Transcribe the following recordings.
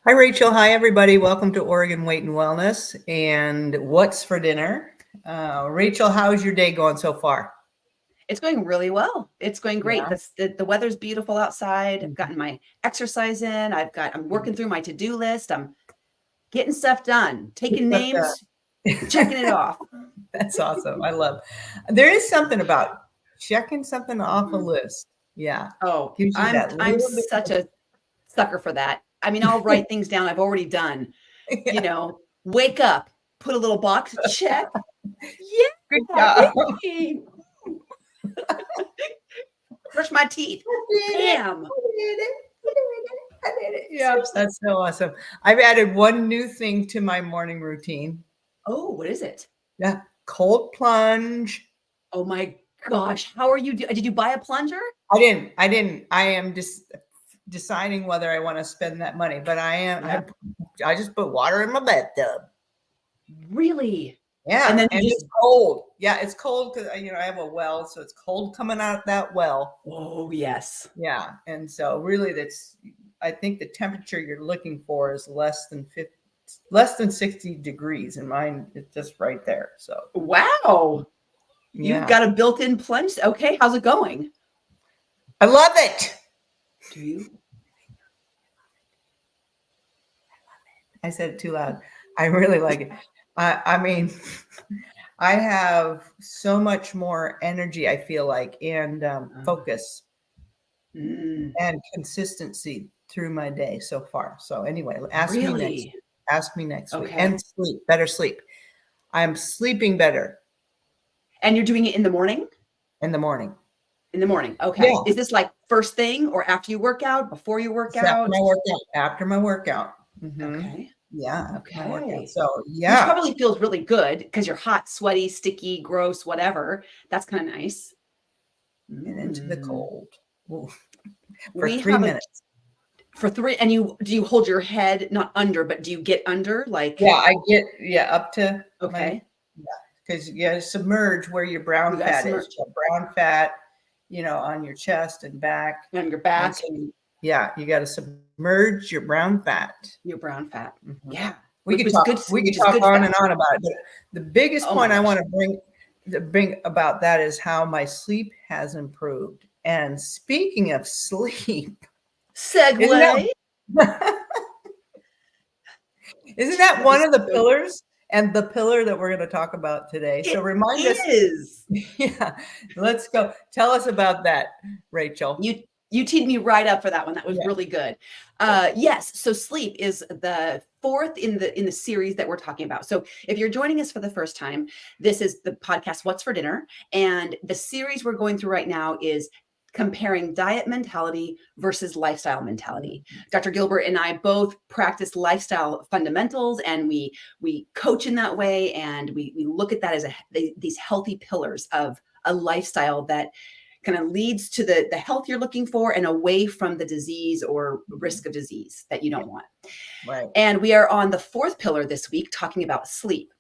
Hi, Rachel. Hi, everybody. Welcome to Oregon Weight and Wellness. And what's for dinner? Rachel, how's your day going so far? It's going really well. It's going great. Yeah. The weather's beautiful outside. I've Mhm. gotten my exercise in. I'm working through my to-do list. I'm getting stuff done, taking But, names, checking it off. that's awesome. I love. There is something about checking something off a Mhm. list. Yeah, Oh, gives you that I'm little such a sucker for that. I mean, I'll write things down I've already done. bit. You Yeah. know, wake up, put a little box, check. Good Yeah, job. yay. Brush my teeth. I did it. Bam. I did it. I did it. I did it. Yeah, Seriously. that's so awesome. I've added one new thing to my morning routine. Oh, what is it? Yeah, cold plunge. Oh my gosh. How are you? Did you buy a plunger? I didn't. I am just deciding whether I want to spend that money, but I am. Yeah. I just put water in my bathtub. Really? And Yeah, then you and just it's cold. Yeah, it's cold because I have a well, so it's cold coming out that well. oh, yes. Yeah, and so really, that's. I think the temperature you're looking for is less than 60 degrees, and mine is just right there. So Wow. You've yeah, got a built-in plunge. Okay, how's it going? I love it. Do you? I said it too loud. I really like it. I mean, I have so much more energy, I feel like, and Oh, focus mm, and consistency through my day so far. So anyway, ask me next really? week. Ask me next week. Okay. And sleep, better sleep. I'm sleeping better And you're doing it in the morning? in the morning. In the morning. Okay. Yeah, Is this like first thing or after you work out, before you work it's after out? my workout. After my workout. Hmm. Okay. Yeah, after my workout. Okay. So Which yeah, probably feels really good because you're hot, sweaty, sticky, gross, whatever. That's kind of nice. and into the Mm. cold. Ooh, for We three have a minutes. for three, and you do you hold your head not under, but do you get under Yeah, like I get up to my okay, because you gotta submerge where your brown you got to fat is. submerge You got brown fat, on your chest and back. on your And so back, yeah, you gotta submerge your brown fat. your brown fat. Mhm. Yeah, We could which is talk good, we could which is talk good on and fat. on about it, but the biggest Oh my point I gosh. want to bring about that is how my sleep has improved. And speaking of sleep, isn't Segue. that isn't that That one is of the so pillars and the pillar that we're going to talk about today? So it remind us. is. Yeah, let's go. Tell us about that, Rachel. You teed me right up for that one. That was Yeah. really good. Yes, so sleep is the fourth in the series that we're talking about. So if you're joining us for the first time, this is the podcast What's for Dinner, and the series we're going through right now is comparing diet mentality versus lifestyle mentality. Dr. Gilbert and I both practice lifestyle fundamentals, and we coach in that way, and we look at that as these healthy pillars of a lifestyle that kind of leads to the health you're looking for and away from the disease or risk of disease that you Yeah, don't want. right. And we are on the fourth pillar this week, talking about sleep.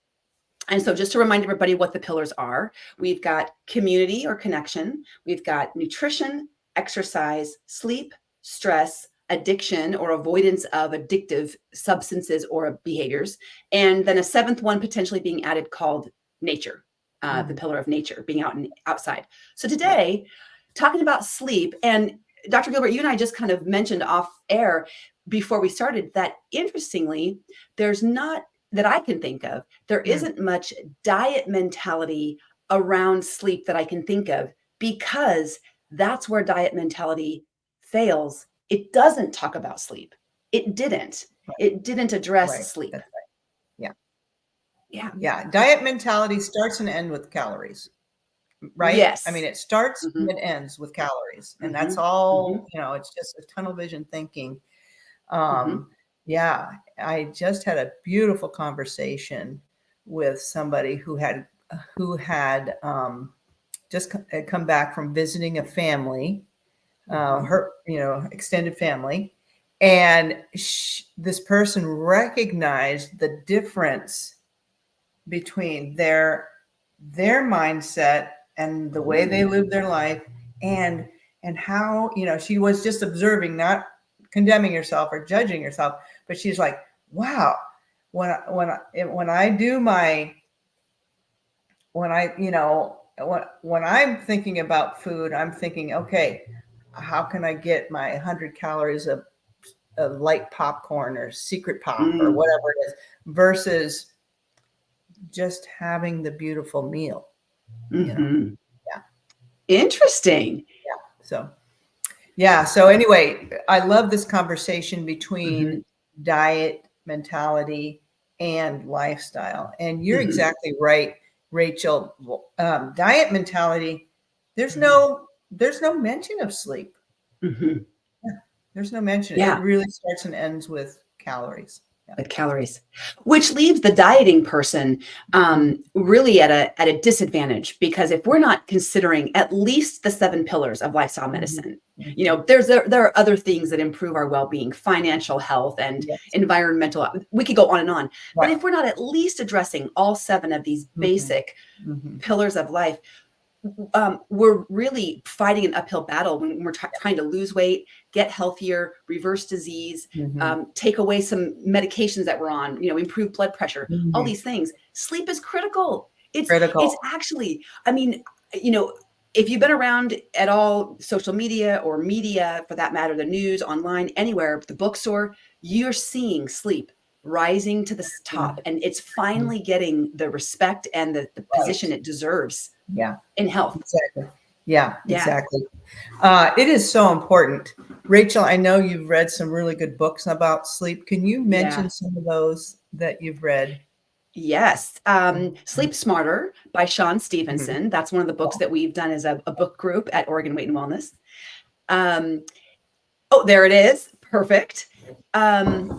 And so, just to remind everybody what the pillars are, we've got community or connection, we've got nutrition, exercise, sleep, stress, addiction or avoidance of addictive substances or behaviors, and then a seventh one potentially being added called nature, the Mhm. pillar of nature, being outside. So Right. today, talking about sleep, and Dr. Gilbert, you and I just kind of mentioned off air before we started that interestingly, there's not that I can think of, there Mm. isn't much diet mentality around sleep that I can think of because that's where diet mentality fails. It doesn't talk about sleep. It didn't. Right. It didn't address Right. sleep. That's right. Yeah. Yeah. Yeah. Diet mentality starts and ends with calories, right? I mean, Yes. it starts Hmm. and it ends with calories, and that's Hmm. Hmm. all. It's just a tunnel vision thinking. Hmm. Um, yeah, I just had a beautiful conversation with somebody who had just had come back from visiting a family, Hmm. her extended family, and this person recognized the difference between their mindset and the way they Ooh. live their life, and how she was just observing, not condemning yourself or judging yourself, but she's like, wow, when I do my, when I, you know, when I'm thinking about food, I'm thinking, okay, how can I get my 100 calories of light popcorn or secret pop or whatever it is, versus just having the beautiful meal, you know? Yeah. Interesting. Yeah. So, yeah. So anyway, I love this conversation between diet, mentality, and lifestyle. And you're exactly right, Rachel. Diet mentality, there's no mention of sleep. Mm-hmm. Yeah, there's no mention. It Yeah. really starts and ends with calories. Yeah. With calories, which leaves the dieting person really at a disadvantage, because if we're not considering at least the 7 pillars of lifestyle medicine, you know, there are other things that improve our well-being, financial health and Yes. environmental. We could go on and on, but Right. if we're not at least addressing all 7 of these basic pillars of life, we're really fighting an uphill battle when we're trying to lose weight, get healthier, reverse disease, take away some medications that we're on, you know, improve blood pressure, all these things. Sleep is critical. It's actually, I mean, you know, if you've been around at all, social media or media for that matter, the news, online, anywhere, the bookstore, you're seeing sleep rising to the top, and it's finally getting the respect and the position it deserves. Yeah. In health. Exactly. Yeah, exactly. It is so important. Rachel, I know you've read some really good books about sleep. Can you mention some of those that you've read? Yes. Sleep Smarter by Sean Stevenson. That's one of the books that we've done as a book group at Oregon Weight and Wellness. Oh, there it is. Perfect. And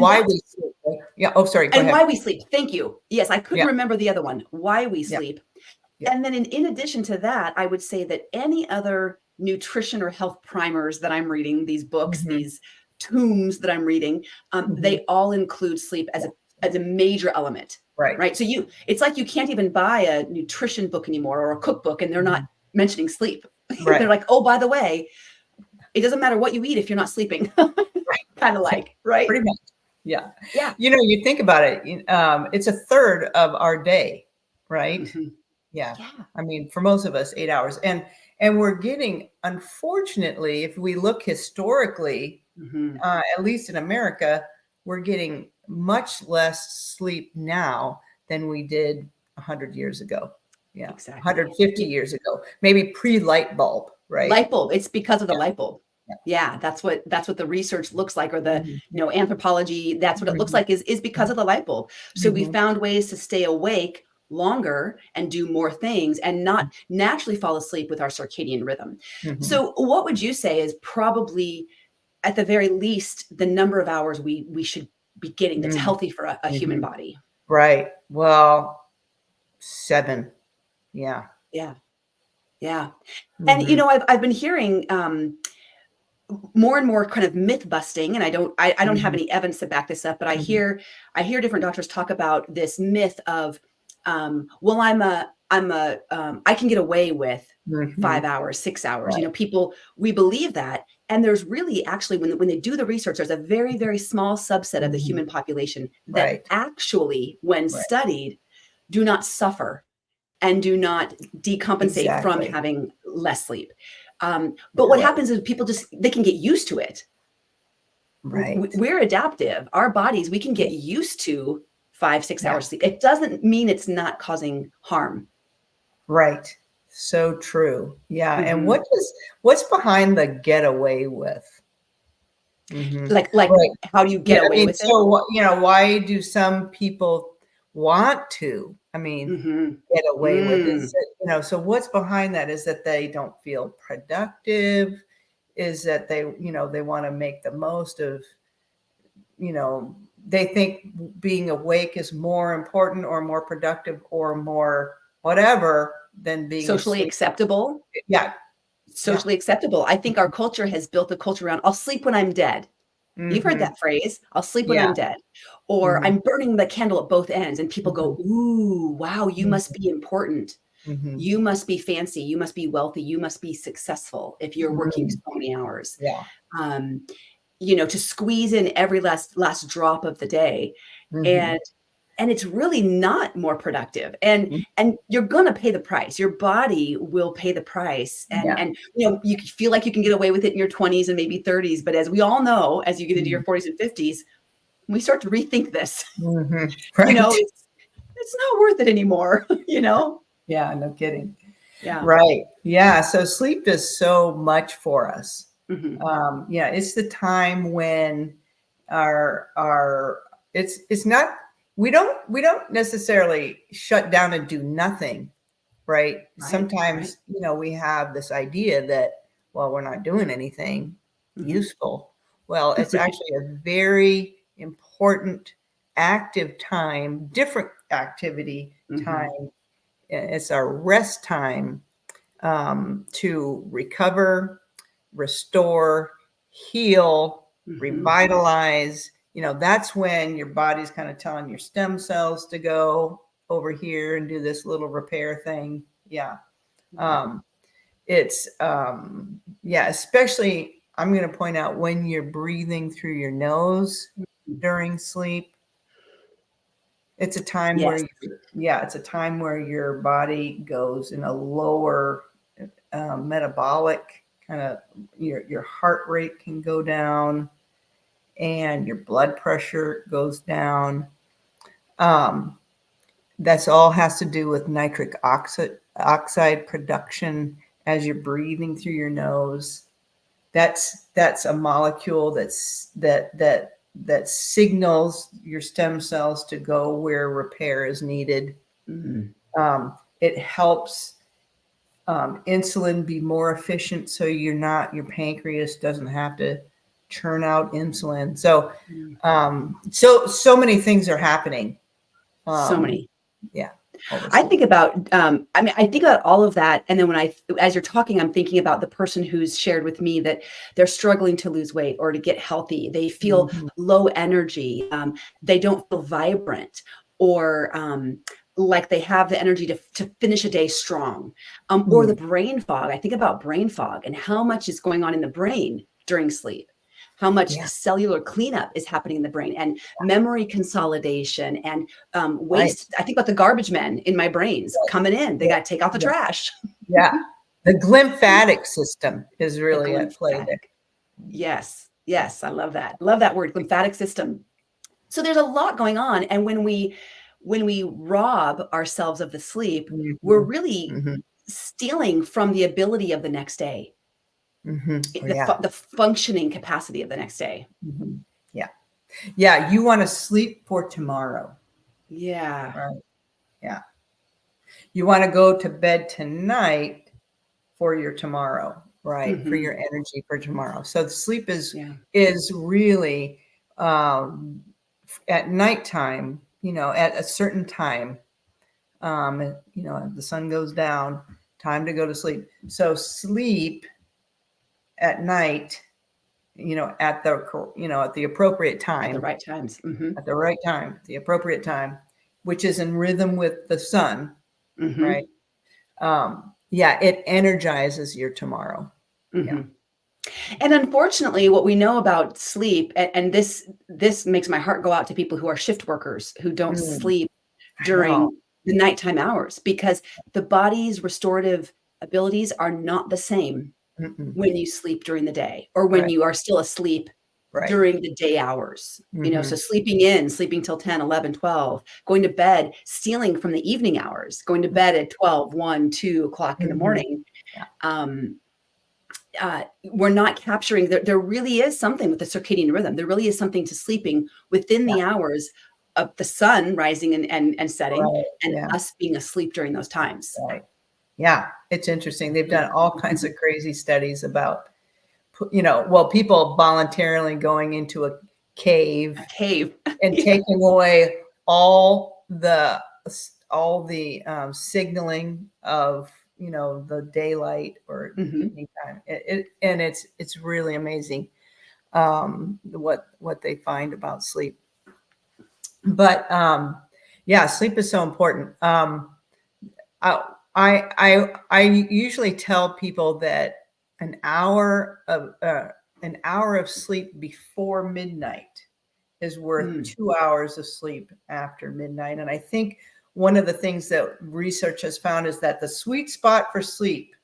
why we sleep. Right? Yeah. Oh, sorry. Go ahead. Why we sleep. Thank you. Yes, I couldn't remember the other one. Why we sleep. And then in addition to that, I would say that any other nutrition or health primers that I'm reading, these books, these tomes that I'm reading, they all include sleep as a major element. Right. So it's like you can't even buy a nutrition book anymore or a cookbook and they're not mentioning sleep. Right. They're like, oh, by the way, it doesn't matter what you eat if you're not sleeping. Kind of like, right? Pretty much. Yeah. Yeah. You know, you think about it, it's a third of our day, right? Yeah. I mean, for most of us, 8 hours. And we're getting, unfortunately, if we look historically, at least in America, we're getting much less sleep now than we did 100 years ago. Yeah. Exactly. 150 years ago, maybe pre-light bulb, right? Light bulb. It's because of the light bulb. Yeah, that's what the research looks like, or the anthropology. That's what it looks like is because of the light bulb. So we found ways to stay awake longer and do more things and not naturally fall asleep with our circadian rhythm. So what would you say is probably, at the very least, the number of hours we should be getting that's healthy for a human body? Right. Well, 7. Yeah. Yeah. Yeah. And you know, I've been hearing more and more kind of myth busting, and I don't have any evidence to back this up, but I hear different doctors talk about this myth of, well, I can get away with 5 hours, 6 hours. You know, we believe that. And there's really actually, when they do the research, there's a very, very small subset of the human population that actually, when studied, do not suffer and do not decompensate from having less sleep. But what happens is people they can get used to it. Right. We're adaptive. Our bodies, we can get used to 5, 6 hours sleep. It doesn't mean it's not causing harm. Right. So true. Yeah. And what's behind the get away with? Like how do you get away with it? So, you know, why do some people want to, get away with it? You know, so what's behind that? Is that they don't feel productive? Is that they want to make the most of, they think being awake is more important or more productive or more whatever than being socially acceptable. Yeah. Socially acceptable. I think our culture has built a culture around, I'll sleep when I'm dead. You've heard that phrase, I'll sleep when I'm dead. Or I'm burning the candle at both ends. And people go, ooh, wow, you must be important. Mhm. You must be fancy. You must be wealthy. You must be successful if you're working so many hours. Yeah. To squeeze in every last drop of the day. Mhm. And it's really not more productive. And you're going to pay the price. Your body will pay the price. Yeah. And you feel like you can get away with it in your 20s and maybe 30s, but as we all know, as you get into your 40s and 50s, we start to rethink this. Mhm. Right. It's not worth it anymore, Yeah, no kidding. Yeah. Right. Yeah. So sleep does so much for us. Mhm. Yeah, it's the time when our it's not we don't necessarily shut down and do nothing, right? Right. Sometimes, we have this idea that, well, we're not doing anything Mhm. useful. Well, it's actually a very important active time, different activity Mhm. time. It's our rest time, to recover, restore, heal, Mhm. revitalize. That's when your body's kind of telling your stem cells to go over here and do this little repair thing. Yeah. Yeah. It's, yeah, especially I'm going to point out when you're breathing through your nose during sleep. It's a time where, Yes. it's a time where your body goes in a lower metabolic kind of, your heart rate can go down and your blood pressure goes down. That's all has to do with nitric oxide production as you're breathing through your nose. That's a molecule that signals your stem cells to go where repair is needed. Mhm. It helps insulin be more efficient, so your pancreas doesn't have to churn out insulin. So Mm. so many things are happening. So many. Yeah. I think about, I think about all of that. And then as you're talking, I'm thinking about the person who's shared with me that they're struggling to lose weight or to get healthy. They feel Mhm. low energy. They don't feel vibrant or, like they have the energy to finish a day strong, or the Mm. brain fog. I think about brain fog and how much is going on in the brain during sleep, how much Yeah. cellular cleanup is happening in the brain, and memory consolidation, and Right. waste. I think about the garbage men in my brains coming in. They Yeah. got to take out the Yeah. trash. Yeah. The glymphatic system is The really at play there. glymphatic. Yes. Yes. I love that. Love that word, glymphatic system. So there's a lot going on. And when we rob ourselves of the sleep, we're Mhm. really Mhm. stealing from the ability of the next day, Mhm. Oh, the, yeah. the functioning capacity of the next day. Mhm. Yeah. Yeah. You want to sleep for tomorrow, Yeah. right? Yeah. You want to go to bed tonight for your tomorrow, right? For your Hmm. energy for tomorrow. So the sleep is Yeah. is really, um, at nighttime. At a certain time. The sun goes down. Time to go to sleep. So sleep at night. At the appropriate At the time, right times. Hmm. at the right time, the appropriate time, which is in rhythm with the sun, right? Hmm. Yeah, it energizes your tomorrow. Yeah. Hmm. And unfortunately, what we know about sleep, and this makes my heart go out to people who are shift workers who don't Mm, sleep I know. during the nighttime hours, because the body's restorative abilities are not the same Mm-mm. when you sleep during the day or when Right. you are still asleep Right. during the day hours. So Mm-hmm. sleeping till 10, 11, 12, going to bed, stealing from the evening hours, going to bed at 12, 1, 2 o'clock in the Mm-hmm. morning. Yeah. Um, we're not capturing there really is something with the circadian rhythm. There really is something to sleeping within Yeah. the hours of the sun rising and setting, Right. and Yeah. us being asleep during those times. Right. Yeah. It's interesting. They've done all kinds of crazy studies about, people voluntarily going into a cave A cave. and Yeah. taking away all the signaling of the daylight or Mhm. evening time. And it's really amazing, what they find about sleep. But yeah, sleep is so important. I usually tell people that an hour of sleep before midnight is worth 2 hours of sleep after midnight. And I think one of the things that research has found is that the sweet spot for sleep,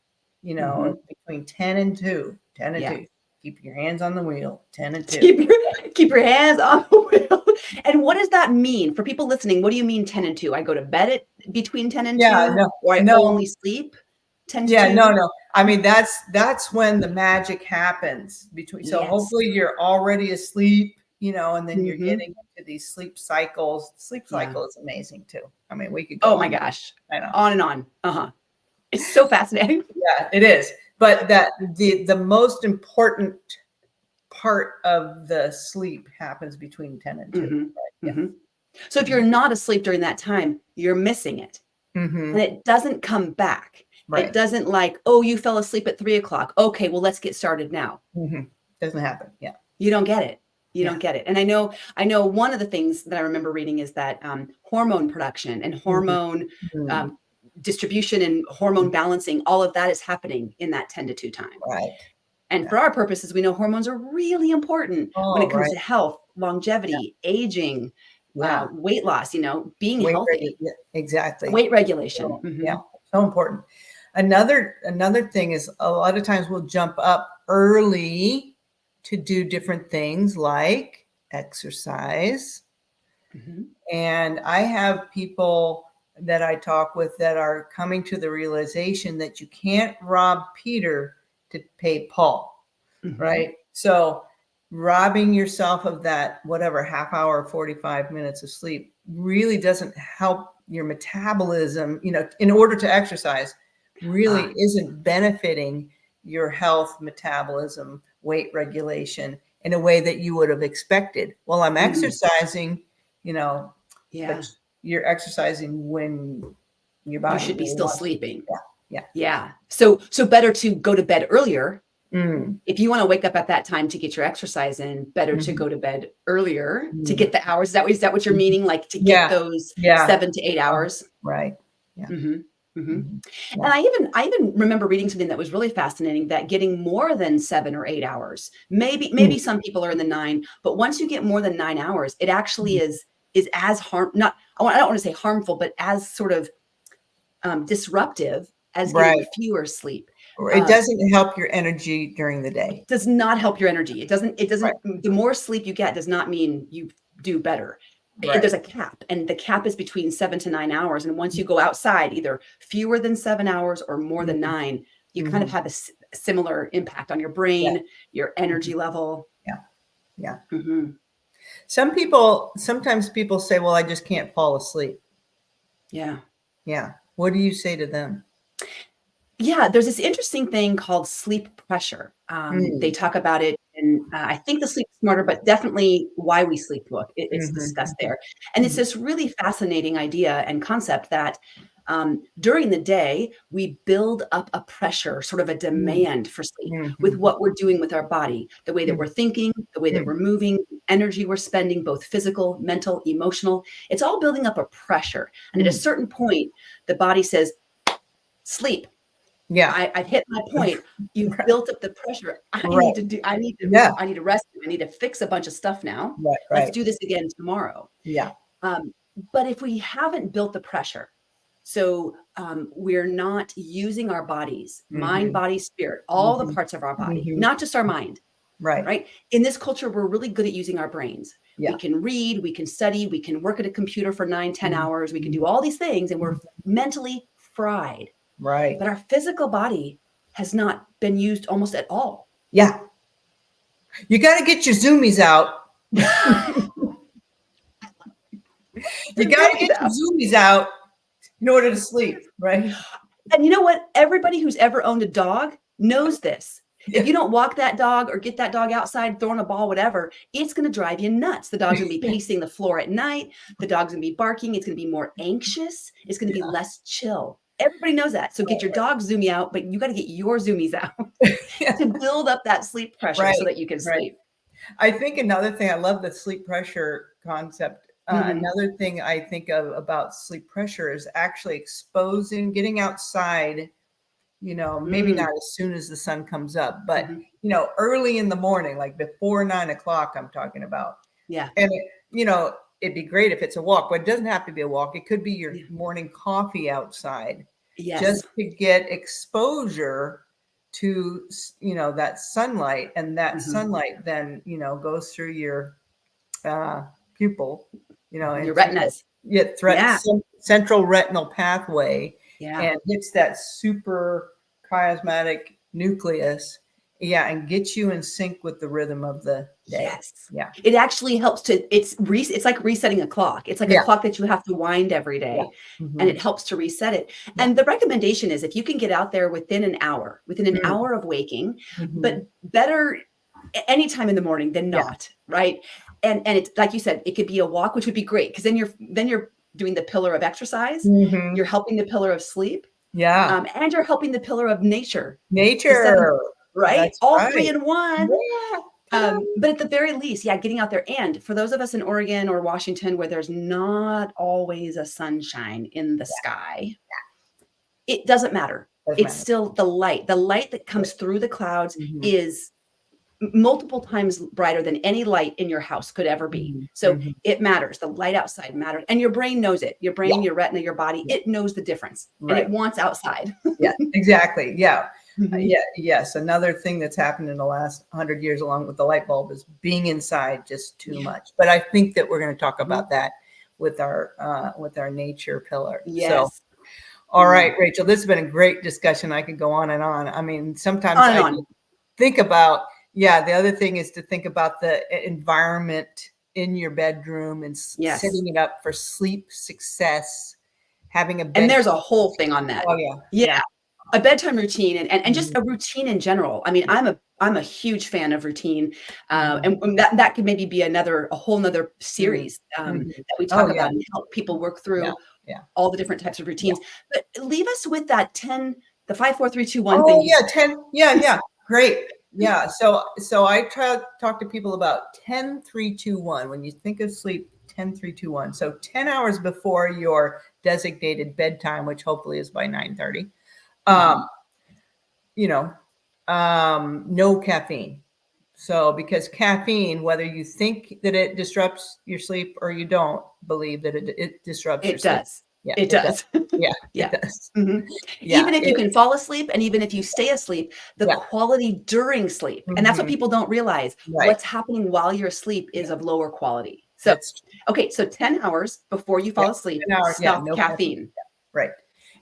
between 10 and 2, 10 and 2. Keep your hands on the wheel, 10 and 2. Keep your hands on the wheel. And what does that mean for people listening? What do you mean 10 and 2? I go to bed at between 10 and 2, or I only sleep 10 to 2? No. I mean, that's when the magic happens between. So hopefully you're already asleep, and then you're getting into these sleep cycles. Sleep cycle is amazing too. I mean, we could go. Oh my gosh. I know. On and on. It's so fascinating. Yeah, it is. But that the most important part of the sleep happens between 10 and 2. Right? So if you're not asleep during that time, you're missing it. And it doesn't come back. Right. It doesn't like, oh, you fell asleep at 3:00. Okay, well, let's get started now. Doesn't happen. Yeah. You don't get it. You don't get it. And I know one of the things that I remember reading is that hormone production and hormone distribution and hormone balancing, all of that is happening in that 10 to 2 time. Right. And for our purposes, we know hormones are really important when it comes to health, longevity, aging, weight loss, being healthy. Exactly. Weight regulation. Yeah. So important. Another thing is a lot of times we'll jump up early to do different things like exercise. And I have people that I talk with that are coming to the realization that you can't rob Peter to pay Paul, right? So robbing yourself of that, whatever, half hour, 45 minutes of sleep really doesn't help your metabolism, in order to exercise, really isn't benefiting your health, metabolism, weight regulation in a way that you would have expected. Well, I'm exercising, but you're exercising when your body. You should be still sleeping. Yeah. So better to go to bed earlier. If you want to wake up at that time to get your exercise in, better to go to bed earlier to get the hours. Is that what you're meaning? Like to get those 7 to 8 hours? Right. Yeah. And I even remember reading something that was really fascinating, that getting more than 7 or 8 hours, maybe some people are in the 9, but once you get more than 9 hours, it actually is as I don't want to say harmful, but as sort of disruptive as getting fewer sleep. It doesn't help your energy during the day. It does not help your energy. It doesn't, the more sleep you get does not mean you do better. There's a cap, and the cap is between 7 to 9 hours. And once you go outside, either fewer than 7 hours or more than 9, you kind of have a similar impact on your brain, your energy level. Yeah. Sometimes people say, well, I just can't fall asleep. Yeah. What do you say to them? Yeah, there's this interesting thing called sleep pressure. They talk about it in, I think, the Sleep Smarter, but definitely Why We Sleep book. It's discussed there. And it's this really fascinating idea and concept that during the day, we build up a pressure, sort of a demand for sleep with what we're doing with our body, the way that we're thinking, the way that we're moving, energy we're spending, both physical, mental, emotional. It's all building up a pressure. And at a certain point, the body says, sleep. Yeah, I've hit my point. You've built up the pressure. I need to rest. I need to fix a bunch of stuff now. Let's do this again tomorrow. But if we haven't built the pressure, so we're not using our bodies, mind, body, spirit, all the parts of our body, not just our mind. Right. In this culture, we're really good at using our brains. We can read, we can study, we can work at a computer for 9, 10 hours. We can do all these things, and we're mentally fried. But our physical body has not been used almost at all. Yeah. You got to get your zoomies out. You got to get your zoomies out in order to sleep, right? And you know what? Everybody who's ever owned a dog knows this. If you don't walk that dog or get that dog outside, throwing a ball, whatever, it's going to drive you nuts. The dog's going to be pacing the floor at night. The dog's going to be barking. It's going to be more anxious. It's going to be less chill. Everybody knows that. So get your dog zoomy out, but you got to get your zoomies out to build up that sleep pressure so that you can sleep. I think another thing, I love the sleep pressure concept. Another thing I think of about sleep pressure is actually getting outside, maybe not as soon as the sun comes up, but, early in the morning, like before 9 o'clock, I'm talking about. Yeah. And, it'd be great if it's a walk, but it doesn't have to be a walk. It could be your morning coffee outside. Yes. Just to get exposure to, that sunlight, and that sunlight then, goes through your pupil, and your retinas. It threatens central retinal pathway and hits that super chiasmatic nucleus. Yeah, and gets you in sync with the rhythm of the day. Yes. Yeah. It actually helps it's like resetting a clock. It's like a clock that you have to wind every day, and it helps to reset it. And the recommendation is if you can get out there within an hour of waking, but better anytime in the morning than not, right? And it's like you said, it could be a walk, which would be great because then you're doing the pillar of exercise, you're helping the pillar of sleep, and you're helping the pillar of nature. Right? That's all right. 3 in 1. Yeah. But at the very least, getting out there. And for those of us in Oregon or Washington where there's not always a sunshine in the sky, it doesn't matter. It's still the light. The light that comes through the clouds is multiple times brighter than any light in your house could ever be. So it matters. The light outside matters. And your brain knows it. Your brain, your retina, your body, it knows the difference. And it wants outside. Yeah, exactly. Yeah. Yes. Another thing that's happened in the last 100 years along with the light bulb is being inside just too much. But I think that we're going to talk about that with our nature pillar. Yes. So, all right, Rachel, this has been a great discussion. I could go on and on. I mean, sometimes I think about, the other thing is to think about the environment in your bedroom and setting it up for sleep success, having a bed. And there's a whole thing on that. Oh, yeah. A bedtime routine and just a routine in general. I mean, I'm a huge fan of routine. And that could maybe be a whole nother series that we talk about and help people work through all the different types of routines. But leave us with that 10, the 5, 4, 3, 2, 1 thing. Oh, yeah, 10. Yeah. Great. Yeah. So I try to talk to people about 10, 3, 2, 1. When you think of sleep, 10, 3, 2, 1. So 10 hours before your designated bedtime, which hopefully is by 9:30. No caffeine. So because caffeine, whether you think that it disrupts your sleep or you don't believe that it disrupts your sleep. Yeah, it does. Yeah, it does. Yeah, even if you can fall asleep and even if you stay asleep, the quality during sleep. And that's what people don't realize. What's happening while you're asleep is of lower quality. So, so 10 hours before you fall asleep, stop no caffeine. Right.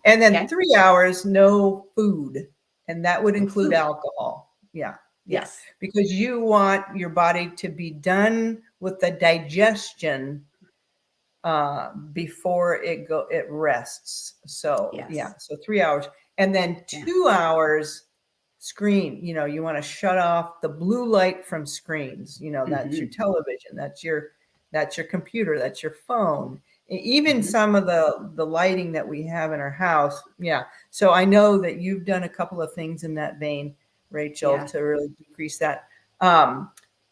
And then 3 hours, no food. And that would include alcohol. Yeah. Yes. Because you want your body to be done with the digestion before it rests. So, so 3 hours. And then 2 hours screen, you want to shut off the blue light from screens. That's your television, that's your computer, that's your phone. Even some of the lighting that we have in our house. Yeah. So I know that you've done a couple of things in that vein, Rachel, to really decrease that.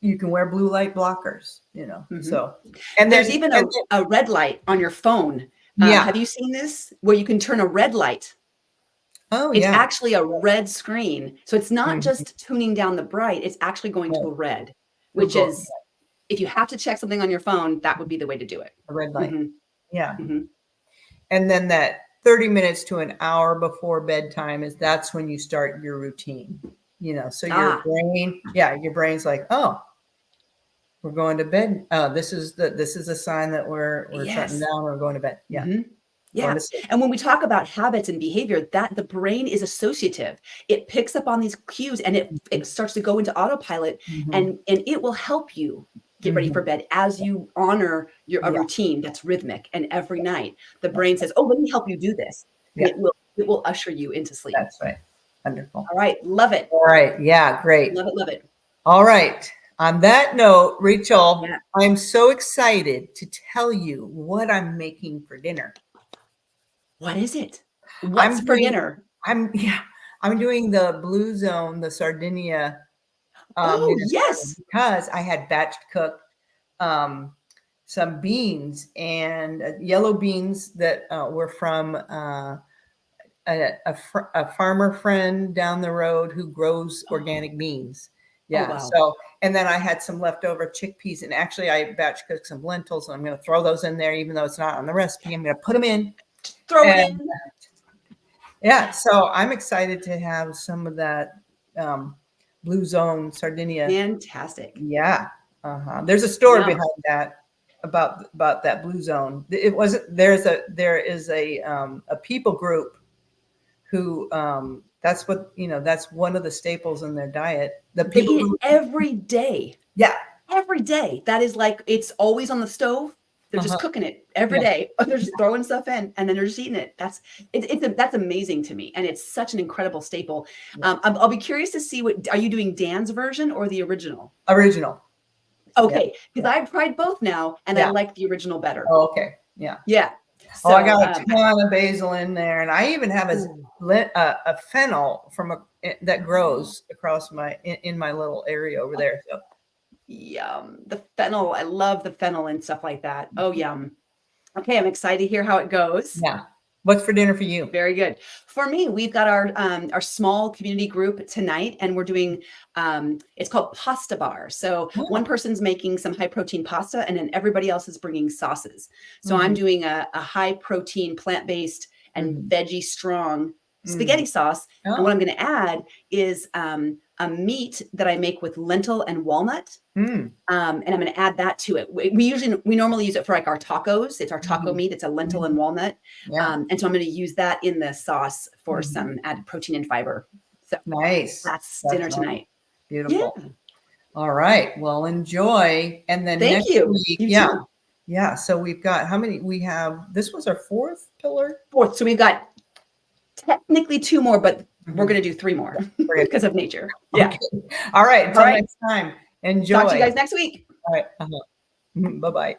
You can wear blue light blockers, so. And there's even a red light on your phone. Have you seen this where you can turn a red light? Oh, it's actually a red screen. So it's not just tuning down the bright. It's actually going to a red, which is, if you have to check something on your phone, that would be the way to do it. A red light. Yeah. And then that 30 minutes to an hour before bedtime that's when you start your routine, so your brain's like, oh, we're going to bed. This is a sign that we're shutting down. We're going to bed. Yeah. Yeah. And when we talk about habits and behavior, that the brain is associative. It picks up on these cues and it starts to go into autopilot and it will help you get ready for bed as you honor a routine that's rhythmic. And every night the brain says, oh, let me help you do this. Yeah. It will usher you into sleep. That's right. Wonderful. All right. Love it. All right. Yeah. Great. Love it. Love it. All right. On that note, Rachel, I'm so excited to tell you what I'm making for dinner. What is it? What's for dinner? I'm doing the Blue Zone, the Sardinia. Oh, yes. Because I had batch cooked some beans and yellow beans that were from a farmer friend down the road who grows organic beans. Yeah. wow. So, and then I had some leftover chickpeas, and actually I batch cooked some lentils, and I'm going to throw those in there, even though it's not on the recipe. I'm going to put them in. Throw it And in. yeah, so I'm excited to have some of that Blue Zone Sardinia. Fantastic. Yeah. There's a story Yum. behind that about that Blue Zone. It wasn't, there is a people group who that's what, that's one of the staples in their diet. The They people eat it who, every day. yeah. Every day. That is like, it's always on the stove. They're just cooking it every day. They're just throwing stuff in, and then they're just eating it. That's amazing to me, and it's such an incredible staple. I'll be curious to see are you doing Dan's version or the original? Original. Okay, because I've tried both now, and I like the original better. Oh, okay. Yeah. Yeah. So, I got a ton of basil in there, and I even have a fennel that grows across in my little area over there. So. Yum. The fennel. I love the fennel and stuff like that. Oh, yum. Okay, I'm excited to hear how it goes. Yeah. What's for dinner for you? Very good. For me, we've got our small community group tonight, and we're doing it's called pasta bar. So one person's making some high protein pasta, and then everybody else is bringing sauces. So I'm doing a high protein, plant-based and veggie strong spaghetti sauce. And what I'm going to add is a meat that I make with lentil and walnut. And I'm going to add that to it. We normally use it for like our tacos. It's our taco meat. It's a lentil and walnut. And so I'm going to use that in the sauce for some added protein and fiber. So nice. That's dinner tonight. Beautiful. Yeah. All right. Well, enjoy. And then next week, you too. Yeah. So we've got how many? We have, this was our fourth pillar. Fourth. So we've got technically 2 more, but we're going to do 3 more because of nature. Yeah. Okay. All right. Until next time. Enjoy. Talk to you guys next week. All right. Bye-bye.